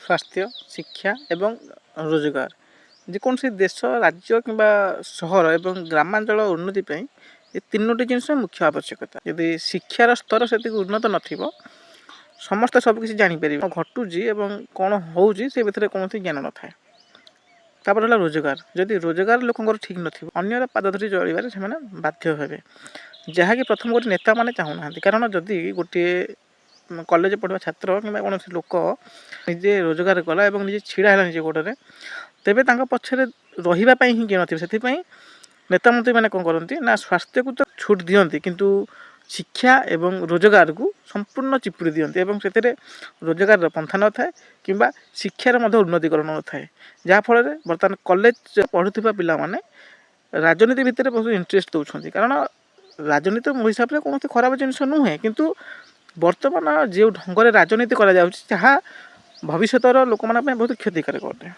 ସ୍ୱାସ୍ଥ୍ୟ, ଶିକ୍ଷା ଏବଂ ରୋଜଗାର। ଯେକୌଣସି ଦେଶ, ରାଜ୍ୟ କିମ୍ବା ସହର ଏବଂ ଗ୍ରାମାଞ୍ଚଳ ଉନ୍ନତି ପାଇଁ ଏ ତିନୋଟି ଜିନିଷ ମୁଖ୍ୟ ଆବଶ୍ୟକତା। ଯଦି ଶିକ୍ଷାର ସ୍ତର ସେତିକି ଉନ୍ନତ ନଥିବ, ସମସ୍ତେ ସବୁକିଛି ଜାଣିପାରିବେ, କ'ଣ ଘଟୁଛି ଏବଂ କ'ଣ ହେଉଛି ସେ ଭିତରେ କୌଣସି ଜ୍ଞାନ ନଥାଏ। ତାପରେ ହେଲା ରୋଜଗାର। ଯଦି ରୋଜଗାର ଲୋକଙ୍କର ଠିକ୍ ନଥିବ, ଅନ୍ୟର ପାଦ ଧରି ଚଳିବାରେ ସେମାନେ ବାଧ୍ୟ ହେବେ, ଯାହାକି ପ୍ରଥମ କରି ନେତାମାନେ ଚାହୁଁନାହାନ୍ତି। କାରଣ ଯଦି ଗୋଟିଏ କଲେଜ ପଢ଼ିବା ଛାତ୍ର କିମ୍ବା କୌଣସି ଲୋକ ନିଜେ ରୋଜଗାର କଲା ଏବଂ ନିଜେ ଛିଡ଼ା ହେଲା ନିଜ ଗୋଡ଼ରେ, ତେବେ ତାଙ୍କ ପଛରେ ରହିବା ପାଇଁ ହିଁ କିଏ ନଥିବ। ସେଥିପାଇଁ ନେତାମନ୍ତ୍ରୀମାନେ କ'ଣ କରନ୍ତି ନା ସ୍ୱାସ୍ଥ୍ୟକୁ ତ ଛୁଟ୍ ଦିଅନ୍ତି, କିନ୍ତୁ ଶିକ୍ଷା ଏବଂ ରୋଜଗାରକୁ ସମ୍ପୂର୍ଣ୍ଣ ଚିପୁଡ଼ି ଦିଅନ୍ତି ଏବଂ ସେଥିରେ ରୋଜଗାରର ପନ୍ଥା ନଥାଏ କିମ୍ବା ଶିକ୍ଷାର ମଧ୍ୟ ଉନ୍ନତିକରଣ ନଥାଏ। ଯାହାଫଳରେ ବର୍ତ୍ତମାନ କଲେଜ ପଢ଼ୁଥିବା ପିଲାମାନେ ରାଜନୀତି ଭିତରେ ବହୁତ ଇଣ୍ଟରେଷ୍ଟ ଦେଉଛନ୍ତି। କାରଣ ରାଜନୀତି ମୋ ହିସାବରେ କୌଣସି ଖରାପ ଜିନିଷ ନୁହେଁ, କିନ୍ତୁ ବର୍ତ୍ତମାନ ଯେଉଁ ଢଙ୍ଗରେ ରାଜନୀତି କରାଯାଉଛି ତାହା ଭବିଷ୍ୟତର ଲୋକମାନଙ୍କ ପାଇଁ ବହୁତ କ୍ଷତିକାରକ ଅଟେ।